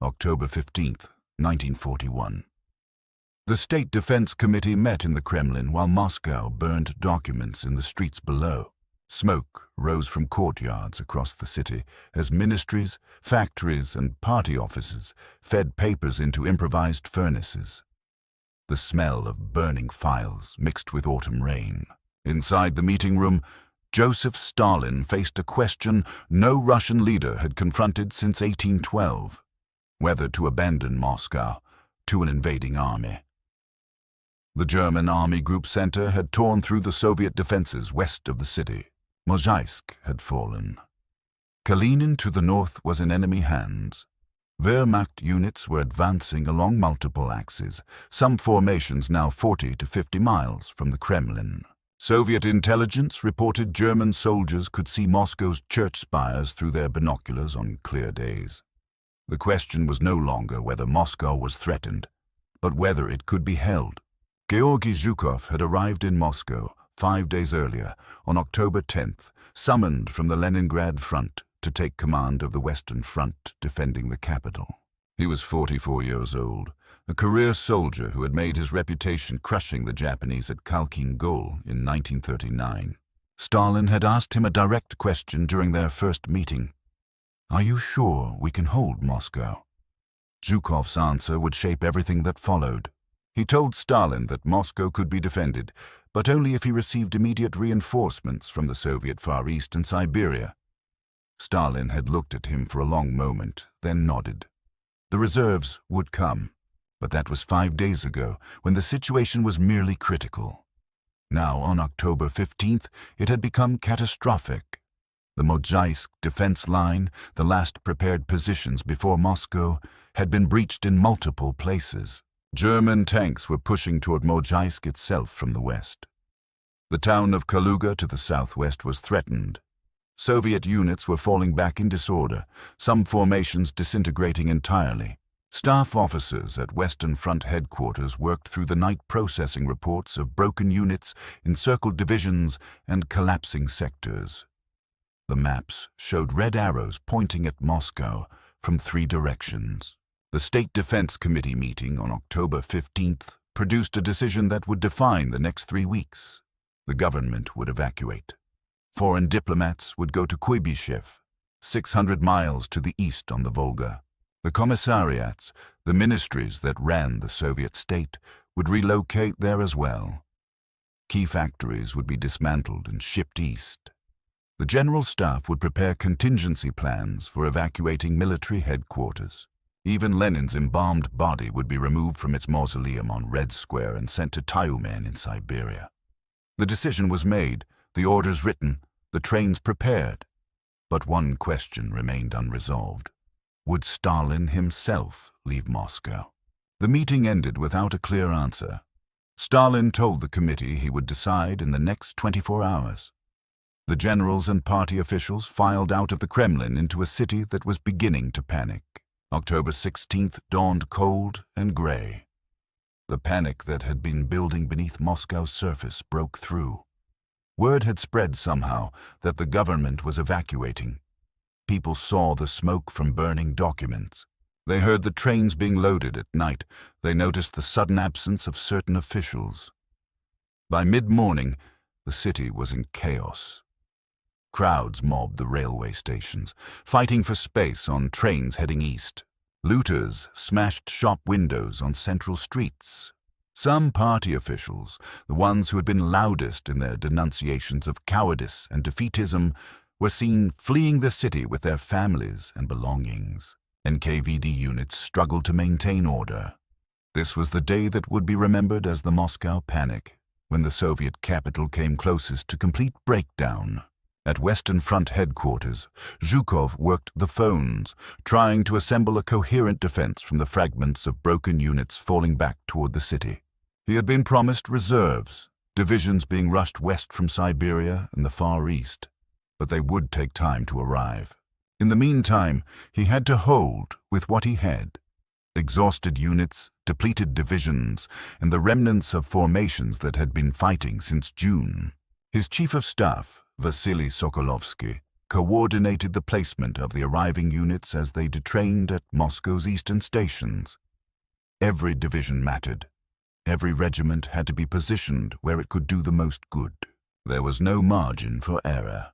October 15, 1941. The State Defense Committee met in the Kremlin while Moscow burned documents in the streets below. Smoke rose from courtyards across the city as ministries, factories, and party offices fed papers into improvised furnaces. The smell of burning files mixed with autumn rain. Inside the meeting room, Joseph Stalin faced a question no Russian leader had confronted since 1812, whether to abandon Moscow to an invading army. The German Army Group Center had torn through the Soviet defenses west of the city. Mozhaisk had fallen. Kalinin to the north was in enemy hands. Wehrmacht units were advancing along multiple axes, some formations now 40 to 50 miles from the Kremlin. Soviet intelligence reported German soldiers could see Moscow's church spires through their binoculars on clear days. The question was no longer whether Moscow was threatened, but whether it could be held. Georgy Zhukov had arrived in Moscow 5 days earlier, on October 10th, summoned from the Leningrad front to take command of the Western Front defending the capital. He was 44 years old, a career soldier who had made his reputation crushing the Japanese at Khalkhin Gol in 1939. Stalin had asked him a direct question during their first meeting. "Are you sure we can hold Moscow?" Zhukov's answer would shape everything that followed. He told Stalin that Moscow could be defended, but only if he received immediate reinforcements from the Soviet Far East and Siberia. Stalin had looked at him for a long moment, then nodded. The reserves would come, but that was 5 days ago, when the situation was merely critical. Now, on October 15th, it had become catastrophic. The Mozhaisk defense line, the last prepared positions before Moscow, had been breached in multiple places. German tanks were pushing toward Mozhaisk itself from the west. The town of Kaluga to the southwest was threatened. Soviet units were falling back in disorder, some formations disintegrating entirely. Staff officers at Western Front headquarters worked through the night processing reports of broken units, encircled divisions, and collapsing sectors. The maps showed red arrows pointing at Moscow from 3 directions. The State Defense Committee meeting on October 15th produced a decision that would define the next 3 weeks. The government would evacuate. Foreign diplomats would go to Kuibyshev, 600 miles to the east on the Volga. The commissariats, the ministries that ran the Soviet state, would relocate there as well. Key factories would be dismantled and shipped east. The General Staff would prepare contingency plans for evacuating military headquarters. Even Lenin's embalmed body would be removed from its mausoleum on Red Square and sent to Tyumen in Siberia. The decision was made, the orders written, the trains prepared. But one question remained unresolved. Would Stalin himself leave Moscow? The meeting ended without a clear answer. Stalin told the committee he would decide in the next 24 hours. The generals and party officials filed out of the Kremlin into a city that was beginning to panic. October 16th dawned cold and gray. The panic that had been building beneath Moscow's surface broke through. Word had spread somehow that the government was evacuating. People saw the smoke from burning documents. They heard the trains being loaded at night. They noticed the sudden absence of certain officials. By mid-morning, the city was in chaos. Crowds mobbed the railway stations, fighting for space on trains heading east. Looters smashed shop windows on central streets. Some party officials, the ones who had been loudest in their denunciations of cowardice and defeatism, were seen fleeing the city with their families and belongings. NKVD units struggled to maintain order. This was the day that would be remembered as the Moscow Panic, when the Soviet capital came closest to complete breakdown. At Western Front headquarters, Zhukov worked the phones, trying to assemble a coherent defense from the fragments of broken units falling back toward the city. He had been promised reserves, divisions being rushed west from Siberia and the Far East, but they would take time to arrive. In the meantime, he had to hold with what he had. Exhausted units, depleted divisions, and the remnants of formations that had been fighting since June. His chief of staff, Vasilevsky, coordinated the placement of the arriving units as they detrained at Moscow's eastern stations. Every division mattered. Every regiment had to be positioned where it could do the most good. There was no margin for error.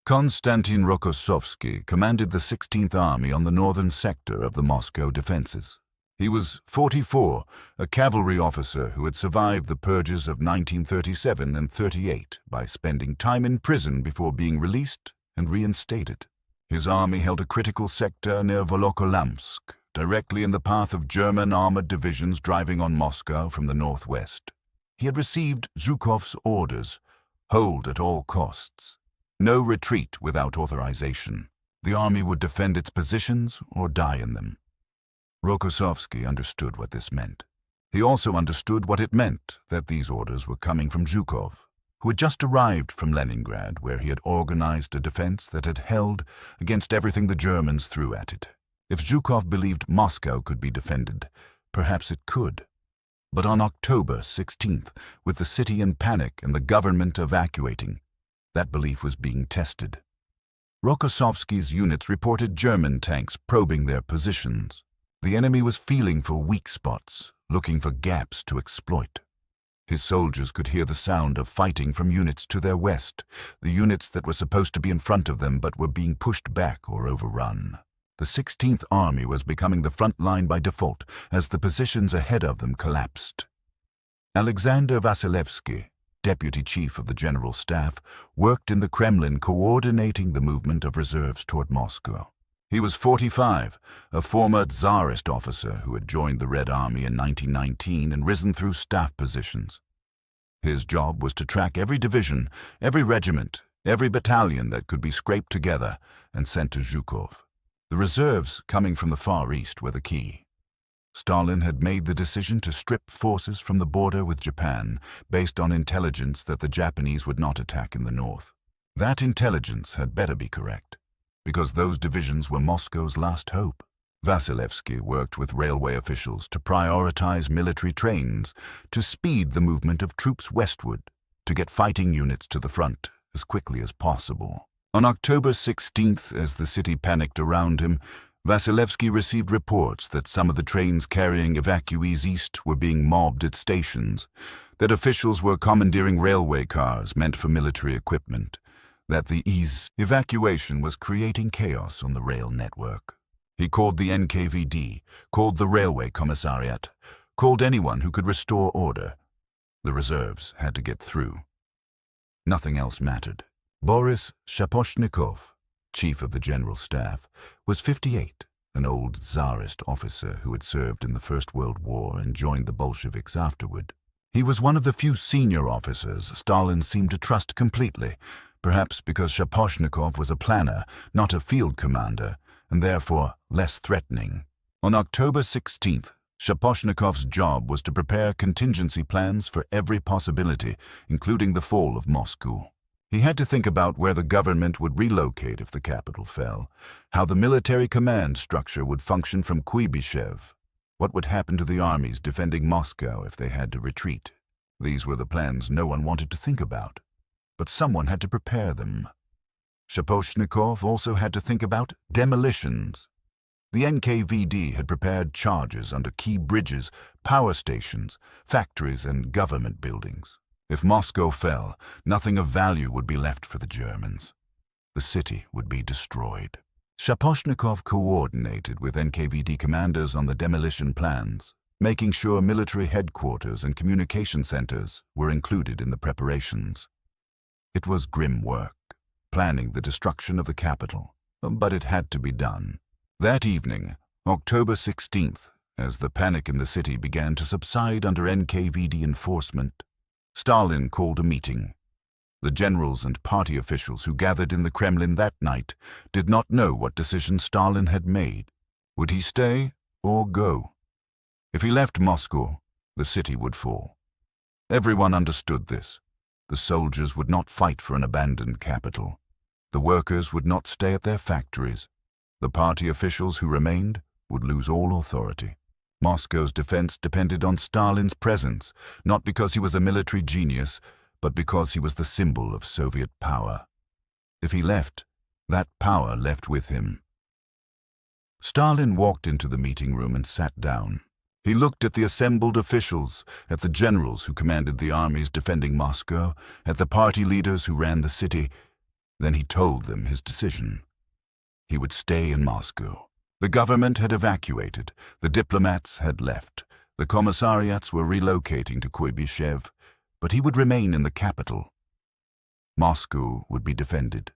Konstantin Rokossovsky commanded the 16th Army on the northern sector of the Moscow defenses. He was 44, a cavalry officer who had survived the purges of 1937 and 38 by spending time in prison before being released and reinstated. His army held a critical sector near Volokholamsk, directly in the path of German armored divisions driving on Moscow from the northwest. He had received Zhukov's orders: hold at all costs. No retreat without authorization. The army would defend its positions or die in them. Rokossovsky understood what this meant. He also understood what it meant that these orders were coming from Zhukov, who had just arrived from Leningrad, where he had organized a defense that had held against everything the Germans threw at it. If Zhukov believed Moscow could be defended, perhaps it could. But on October 16th, with the city in panic and the government evacuating, that belief was being tested. Rokossovsky's units reported German tanks probing their positions. The enemy was feeling for weak spots, looking for gaps to exploit. His soldiers could hear the sound of fighting from units to their west, the units that were supposed to be in front of them but were being pushed back or overrun. The 16th Army was becoming the front line by default as the positions ahead of them collapsed. Alexander Vasilevsky, Deputy Chief of the General Staff, worked in the Kremlin coordinating the movement of reserves toward Moscow. He was 45, a former Tsarist officer who had joined the Red Army in 1919 and risen through staff positions. His job was to track every division, every regiment, every battalion that could be scraped together and sent to Zhukov. The reserves coming from the Far East were the key. Stalin had made the decision to strip forces from the border with Japan based on intelligence that the Japanese would not attack in the north. That intelligence had better be correct, because those divisions were Moscow's last hope. Vasilevsky worked with railway officials to prioritize military trains, to speed the movement of troops westward, to get fighting units to the front as quickly as possible. On October 16th, as the city panicked around him, Vasilevsky received reports that some of the trains carrying evacuees east were being mobbed at stations, that officials were commandeering railway cars meant for military equipment, that the evacuation was creating chaos on the rail network. He called the NKVD, called the Railway Commissariat, called anyone who could restore order. The reserves had to get through. Nothing else mattered. Boris Shaposhnikov, Chief of the General Staff, was 58, an old Tsarist officer who had served in the First World War and joined the Bolsheviks afterward. He was one of the few senior officers Stalin seemed to trust completely, perhaps because Shaposhnikov was a planner, not a field commander, and therefore less threatening. On October 16th, Shaposhnikov's job was to prepare contingency plans for every possibility, including the fall of Moscow. He had to think about where the government would relocate if the capital fell, how the military command structure would function from Kuibyshev, what would happen to the armies defending Moscow if they had to retreat. These were the plans no one wanted to think about, but someone had to prepare them. Shaposhnikov also had to think about demolitions. The NKVD had prepared charges under key bridges, power stations, factories, and government buildings. If Moscow fell, nothing of value would be left for the Germans. The city would be destroyed. Shaposhnikov coordinated with NKVD commanders on the demolition plans, making sure military headquarters and communication centers were included in the preparations. It was grim work, planning the destruction of the capital, but it had to be done. That evening, October 16th, as the panic in the city began to subside under NKVD enforcement, Stalin called a meeting. The generals and party officials who gathered in the Kremlin that night did not know what decision Stalin had made. Would he stay or go? If he left Moscow, the city would fall. Everyone understood this. The soldiers would not fight for an abandoned capital. The workers would not stay at their factories. The party officials who remained would lose all authority. Moscow's defense depended on Stalin's presence, not because he was a military genius, but because he was the symbol of Soviet power. If he left, That power left with him. Stalin walked into the meeting room and sat down. He looked at the assembled officials, at the generals who commanded the armies defending Moscow, at the party leaders who ran the city. Then he told them his decision. He would stay in Moscow. The government had evacuated. The diplomats had left. The commissariats were relocating to Kuibyshev, but he would remain in the capital. Moscow would be defended.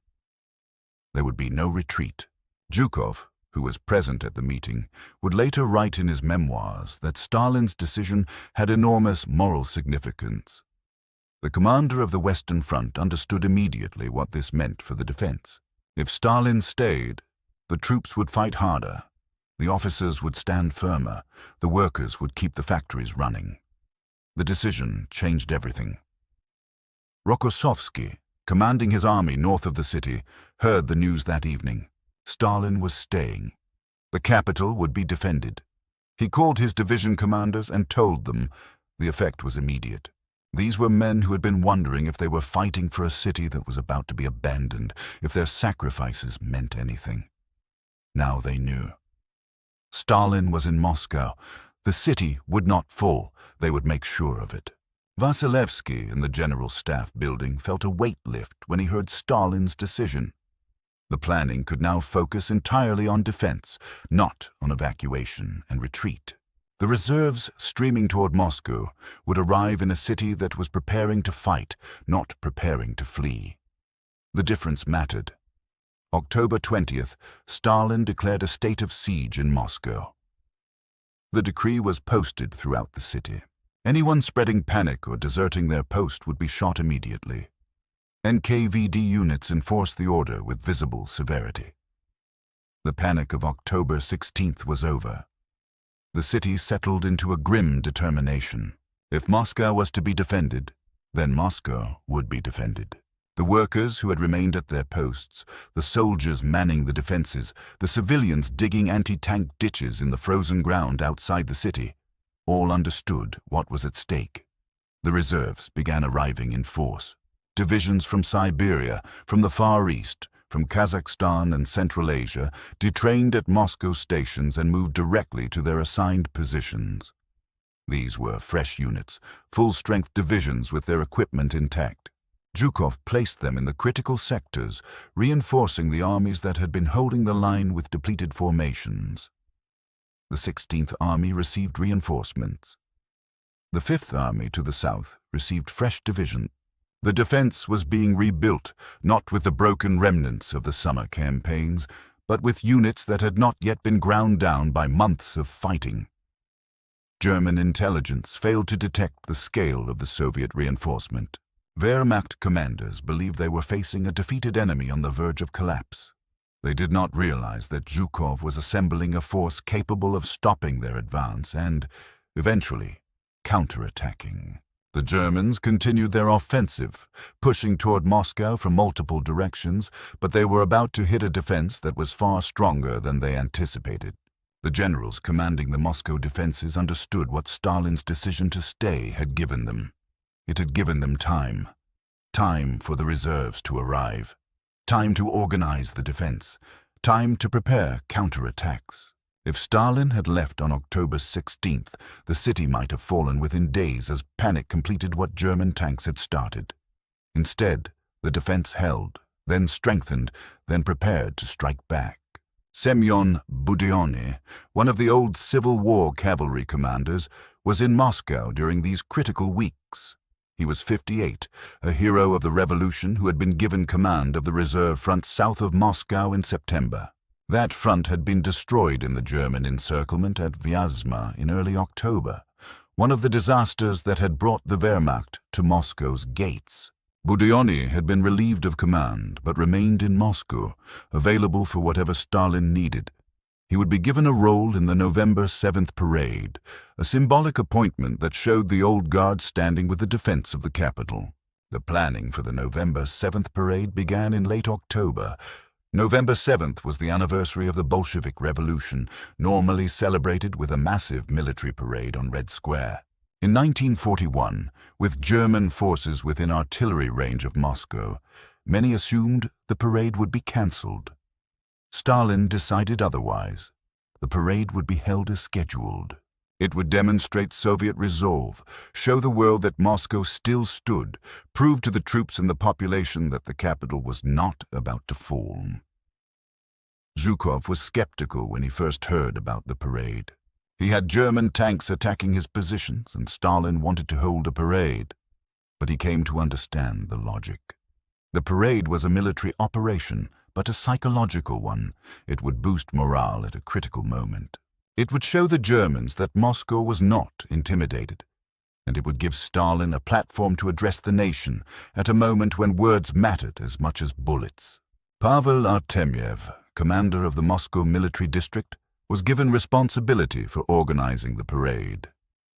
There would be no retreat. Zhukov, who was present at the meeting, would later write in his memoirs that Stalin's decision had enormous moral significance. The commander of the Western Front understood immediately what this meant for the defense. If Stalin stayed, the troops would fight harder. The officers would stand firmer. The workers would keep the factories running. The decision changed everything. Rokossovsky, commanding his army north of the city, heard the news that evening. Stalin was staying. The capital would be defended. He called his division commanders and told them. The effect was immediate. These were men who had been wondering if they were fighting for a city that was about to be abandoned, if their sacrifices meant anything. Now they knew. Stalin was in Moscow. The city would not fall. They would make sure of it. Vasilevsky in the General Staff building felt a weight lift when he heard Stalin's decision. The planning could now focus entirely on defense, not on evacuation and retreat. The reserves streaming toward Moscow would arrive in a city that was preparing to fight, not preparing to flee. The difference mattered. October 20th, Stalin declared a state of siege in Moscow. The decree was posted throughout the city. Anyone spreading panic or deserting their post would be shot immediately. NKVD units enforced the order with visible severity. The panic of October 16th was over. The city settled into a grim determination. If Moscow was to be defended, then Moscow would be defended. The workers who had remained at their posts, the soldiers manning the defenses, the civilians digging anti-tank ditches in the frozen ground outside the city, all understood what was at stake. The reserves began arriving in force. Divisions from Siberia, from the Far East, from Kazakhstan and Central Asia, detrained at Moscow stations and moved directly to their assigned positions. These were fresh units, full-strength divisions with their equipment intact. Zhukov placed them in the critical sectors, reinforcing the armies that had been holding the line with depleted formations. The 16th Army received reinforcements. The 5th Army to the south received fresh divisions. The defense was being rebuilt, not with the broken remnants of the summer campaigns, but with units that had not yet been ground down by months of fighting. German intelligence failed to detect the scale of the Soviet reinforcement. Wehrmacht commanders believed they were facing a defeated enemy on the verge of collapse. They did not realize that Zhukov was assembling a force capable of stopping their advance and, eventually, counterattacking. The Germans continued their offensive, pushing toward Moscow from multiple directions, but they were about to hit a defense that was far stronger than they anticipated. The generals commanding the Moscow defenses understood what Stalin's decision to stay had given them. It had given them time. Time for the reserves to arrive. Time to organize the defense. Time to prepare counterattacks. If Stalin had left on October 16th, the city might have fallen within days as panic completed what German tanks had started. Instead, the defense held, then strengthened, then prepared to strike back. Semyon Budyonny, one of the old Civil War cavalry commanders, was in Moscow during these critical weeks. He was 58, a hero of the revolution who had been given command of the reserve front south of Moscow in September. That front had been destroyed in the German encirclement at Vyazma in early October, one of the disasters that had brought the Wehrmacht to Moscow's gates. Budyonny had been relieved of command, but remained in Moscow, available for whatever Stalin needed. He would be given a role in the November 7th parade, a symbolic appointment that showed the old guard standing with the defense of the capital. The planning for the November 7th parade began in late October. November 7th was the anniversary of the Bolshevik Revolution, normally celebrated with a massive military parade on Red Square. In 1941, with German forces within artillery range of Moscow, Many assumed the parade would be cancelled. Stalin decided otherwise. The parade would be held as scheduled. It would demonstrate Soviet resolve, show the world that Moscow still stood, prove to the troops and the population that the capital was not about to fall. Zhukov was skeptical when he first heard about the parade. He had German tanks attacking his positions, and Stalin wanted to hold a parade. But he came to understand the logic. The parade was a military operation, but a psychological one. It would boost morale at a critical moment. It would show the Germans that Moscow was not intimidated, and it would give Stalin a platform to address the nation at a moment when words mattered as much as bullets. Pavel Artemyev, commander of the Moscow military district, was given responsibility for organizing the parade.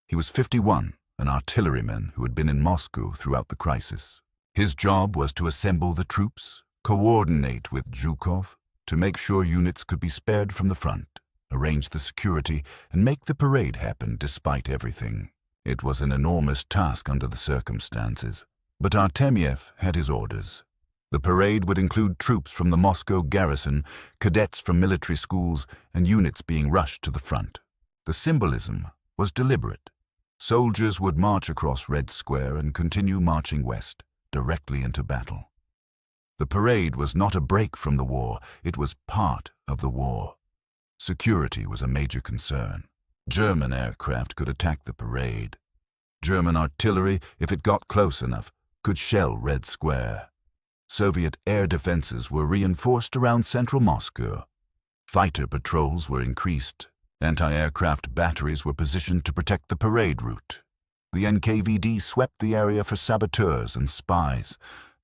He was 51, an artilleryman who had been in Moscow throughout the crisis. His job was to assemble the troops, coordinate with Zhukov to make sure units could be spared from the front, arrange the security, and make the parade happen despite everything. It was an enormous task under the circumstances, but Artemyev had his orders. The parade would include troops from the Moscow garrison, cadets from military schools, and units being rushed to the front. The symbolism was deliberate. Soldiers would march across Red Square and continue marching west, directly into battle. The parade was not a break from the war, it was part of the war. Security was a major concern. German aircraft could attack the parade. German artillery, if it got close enough, could shell Red Square. Soviet air defenses were reinforced around central Moscow. Fighter patrols were increased. Anti-aircraft batteries were positioned to protect the parade route. The NKVD swept the area for saboteurs and spies.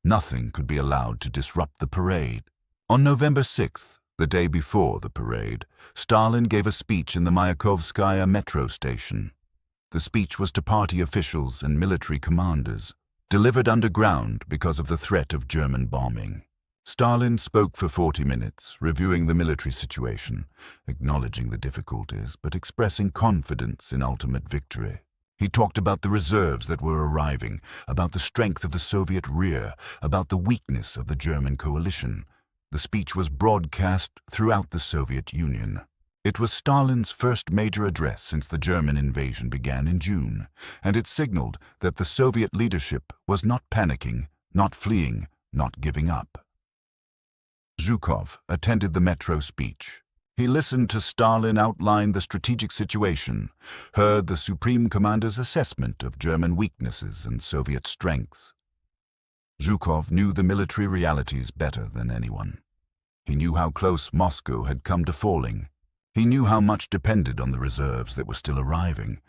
Nothing could be allowed to disrupt the parade. On November 6th, the day before the parade, Stalin gave a speech in the Mayakovskaya metro station. The speech was to party officials and military commanders, delivered underground because of the threat of German bombing. Stalin spoke for 40 minutes, reviewing the military situation, acknowledging the difficulties, but expressing confidence in ultimate victory. He talked about the reserves that were arriving, about the strength of the Soviet rear, about the weakness of the German coalition. The speech was broadcast throughout the Soviet Union. It was Stalin's first major address since the German invasion began in June, and it signaled that the Soviet leadership was not panicking, not fleeing, not giving up. Zhukov attended the metro speech. He listened to Stalin outline the strategic situation, heard the Supreme Commander's assessment of German weaknesses and Soviet strengths. Zhukov knew the military realities better than anyone. He knew how close Moscow had come to falling. He knew how much depended on the reserves that were still arriving,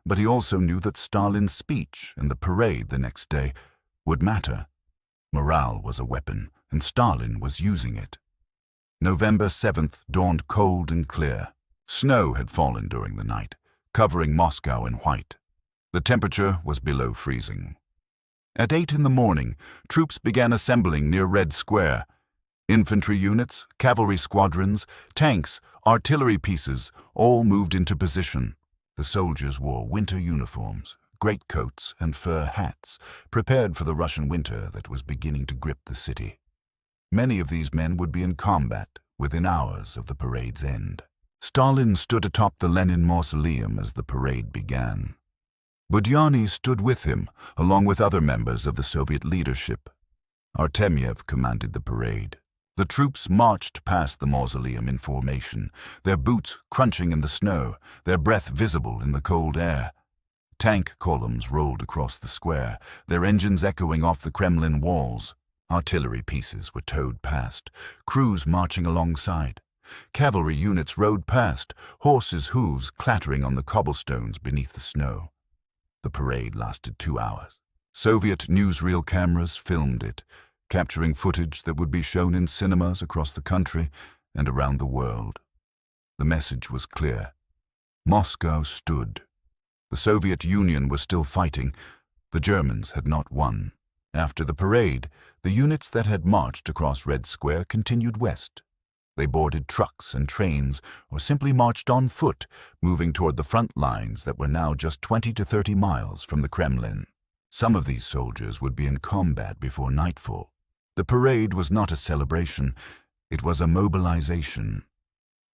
but he also knew that Stalin's speech and the parade the next day would matter. Morale was a weapon, and Stalin was using it. November 7th dawned cold and clear. Snow had fallen during the night, covering Moscow in white. The temperature was below freezing. At 8 in the morning, troops began assembling near Red Square. Infantry units, cavalry squadrons, tanks, artillery pieces, all moved into position. The soldiers wore winter uniforms, greatcoats and fur hats, prepared for the Russian winter that was beginning to grip the city. Many of these men would be in combat within hours of the parade's end. Stalin stood atop the Lenin mausoleum as the parade began. Budyonny stood with him, along with other members of the Soviet leadership. Artemyev commanded the parade. The troops marched past the mausoleum in formation, their boots crunching in the snow, their breath visible in the cold air. Tank columns rolled across the square, their engines echoing off the Kremlin walls. Artillery pieces were towed past, crews marching alongside. Cavalry units rode past, horses' hooves clattering on the cobblestones beneath the snow. The parade lasted 2 hours. Soviet newsreel cameras filmed it, capturing footage that would be shown in cinemas across the country and around the world. The message was clear. Moscow stood. The Soviet Union was still fighting. The Germans had not won. After the parade, the units that had marched across Red Square continued west. They boarded trucks and trains or simply marched on foot, moving toward the front lines that were now just 20 to 30 miles from the Kremlin. Some of these soldiers would be in combat before nightfall. The parade was not a celebration, it was a mobilization.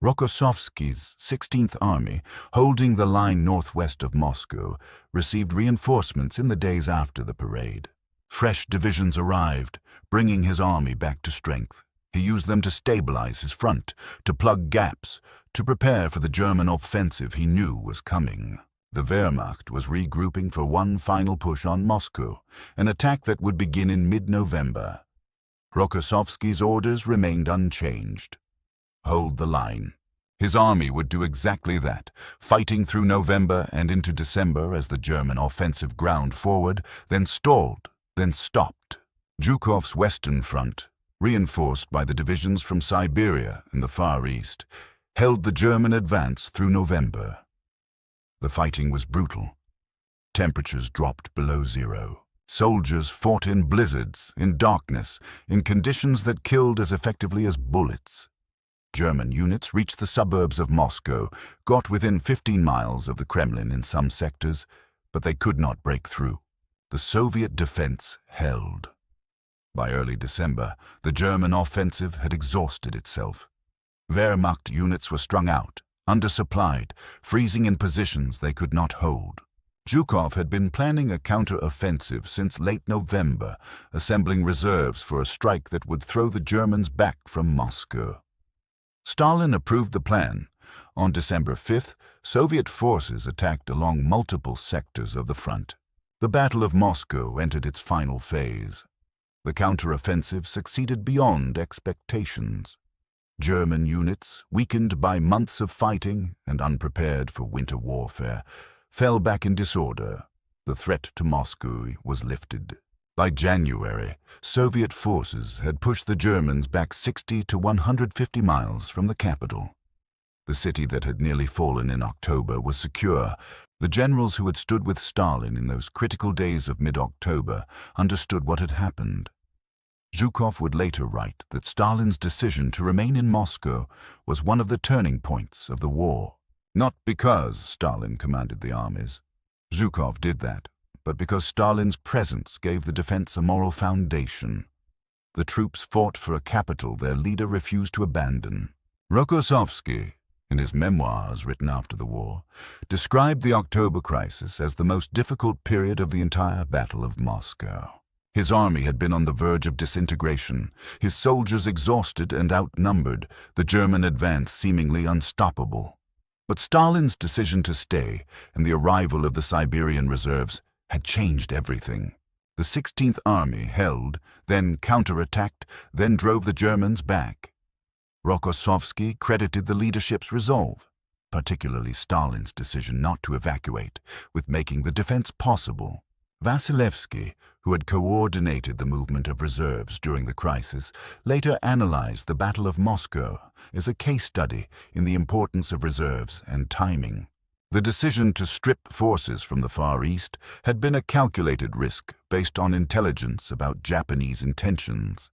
Rokossovsky's 16th Army, holding the line northwest of Moscow, received reinforcements in the days after the parade. Fresh divisions arrived, bringing his army back to strength. He used them to stabilize his front, to plug gaps, to prepare for the German offensive he knew was coming. The Wehrmacht was regrouping for one final push on Moscow, an attack that would begin in mid-November. Rokossovsky's orders remained unchanged. Hold the line. His army would do exactly that, fighting through November and into December as the German offensive ground forward, then stalled, then stopped. Zhukov's Western Front, reinforced by the divisions from Siberia in the Far East, held the German advance through November. The fighting was brutal. Temperatures dropped below zero. Soldiers fought in blizzards, in darkness, in conditions that killed as effectively as bullets. German units reached the suburbs of Moscow, got within 15 miles of the Kremlin in some sectors, but they could not break through. The Soviet defense held. By early December, the German offensive had exhausted itself. Wehrmacht units were strung out, undersupplied, freezing in positions they could not hold. Zhukov had been planning a counter-offensive since late November, assembling reserves for a strike that would throw the Germans back from Moscow. Stalin approved the plan. On December 5th, Soviet forces attacked along multiple sectors of the front. The Battle of Moscow entered its final phase. The counter-offensive succeeded beyond expectations. German units, weakened by months of fighting and unprepared for winter warfare, fell back in disorder. The threat to Moscow was lifted. By January, Soviet forces had pushed the Germans back 60 to 150 miles from the capital. The city that had nearly fallen in October was secure. The generals who had stood with Stalin in those critical days of mid-October understood what had happened. Zhukov would later write that Stalin's decision to remain in Moscow was one of the turning points of the war. Not because Stalin commanded the armies. Zhukov did that, but because Stalin's presence gave the defense a moral foundation. The troops fought for a capital their leader refused to abandon. Rokossovsky, in his memoirs written after the war, described the October crisis as the most difficult period of the entire Battle of Moscow. His army had been on the verge of disintegration, his soldiers exhausted and outnumbered, the German advance seemingly unstoppable. But Stalin's decision to stay and the arrival of the Siberian reserves had changed everything. The 16th Army held, then counterattacked, then drove the Germans back. Rokossovsky credited the leadership's resolve, particularly Stalin's decision not to evacuate, with making the defense possible. Vasilevsky, who had coordinated the movement of reserves during the crisis, later analyzed the Battle of Moscow as a case study in the importance of reserves and timing. The decision to strip forces from the Far East had been a calculated risk based on intelligence about Japanese intentions.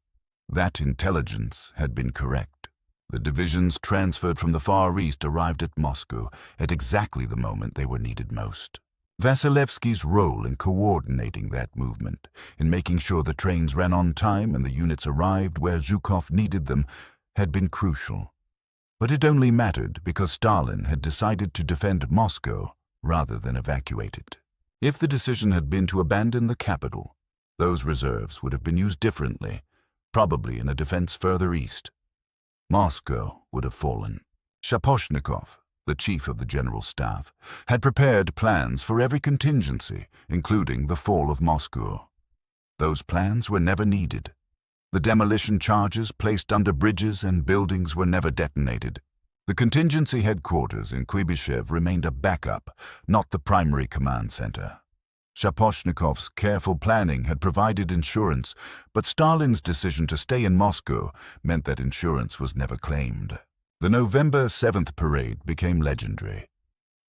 That intelligence had been correct. The divisions transferred from the Far East arrived at Moscow at exactly the moment they were needed most. Vasilevsky's role in coordinating that movement, in making sure the trains ran on time and the units arrived where Zhukov needed them, had been crucial. But it only mattered because Stalin had decided to defend Moscow rather than evacuate it. If the decision had been to abandon the capital, those reserves would have been used differently, probably in a defense further east. Moscow would have fallen. Shaposhnikov, the chief of the general staff, had prepared plans for every contingency, including the fall of Moscow. Those plans were never needed. The demolition charges placed under bridges and buildings were never detonated. The contingency headquarters in Kuibyshev remained a backup, not the primary command center. Shaposhnikov's careful planning had provided insurance, but Stalin's decision to stay in Moscow meant that insurance was never claimed. The November 7th parade became legendary.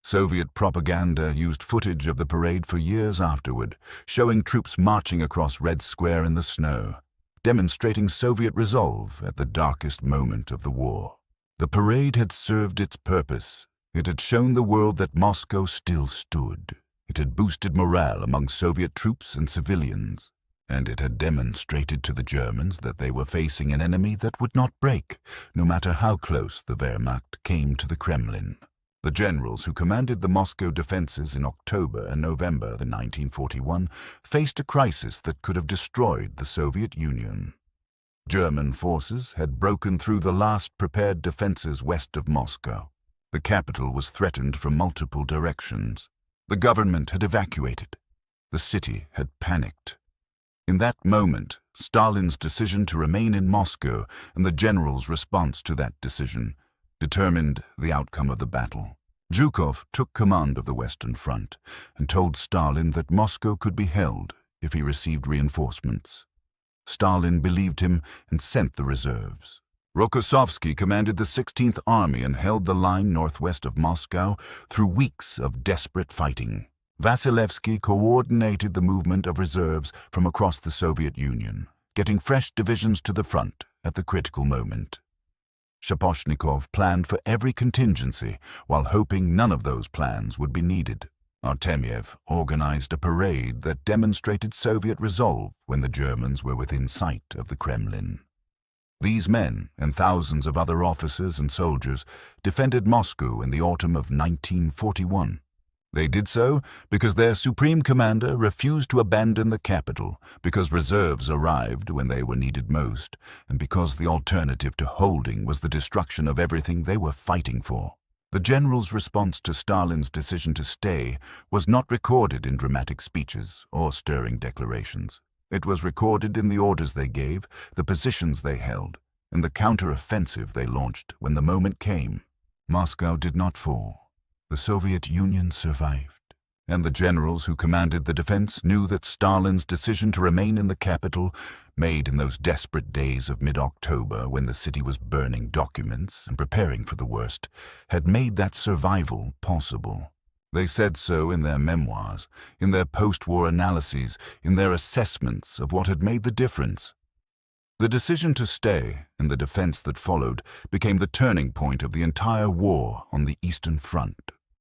Soviet propaganda used footage of the parade for years afterward, showing troops marching across Red Square in the snow, demonstrating Soviet resolve at the darkest moment of the war. The parade had served its purpose. It had shown the world that Moscow still stood. It had boosted morale among Soviet troops and civilians. and it had demonstrated to the Germans that they were facing an enemy that would not break, no matter how close the Wehrmacht came to the Kremlin. The generals who commanded the Moscow defenses in October and November 1941 faced a crisis that could have destroyed the Soviet Union. German forces had broken through the last prepared defenses west of Moscow. The capital was threatened from multiple directions. The government had evacuated. The city had panicked. In that moment, Stalin's decision to remain in Moscow and the generals' response to that decision determined the outcome of the battle. Zhukov took command of the Western Front and told Stalin that Moscow could be held if he received reinforcements. Stalin believed him and sent the reserves. Rokossovsky commanded the 16th Army and held the line northwest of Moscow through weeks of desperate fighting. Vasilevsky coordinated the movement of reserves from across the Soviet Union, getting fresh divisions to the front at the critical moment. Shaposhnikov planned for every contingency while hoping none of those plans would be needed. Artemyev organized a parade that demonstrated Soviet resolve when the Germans were within sight of the Kremlin. These men and thousands of other officers and soldiers defended Moscow in the autumn of 1941. They did so because their supreme commander refused to abandon the capital, because reserves arrived when they were needed most, and because the alternative to holding was the destruction of everything they were fighting for. The generals' response to Stalin's decision to stay was not recorded in dramatic speeches or stirring declarations. It was recorded in the orders they gave, the positions they held, and the counter-offensive they launched when the moment came. Moscow did not fall. The Soviet Union survived, and the generals who commanded the defense knew that Stalin's decision to remain in the capital, made in those desperate days of mid-October when the city was burning documents and preparing for the worst, had made that survival possible. They said so in their memoirs, in their post-war analyses, in their assessments of what had made the difference. The decision to stay and the defense that followed became the turning point of the entire war on the Eastern Front.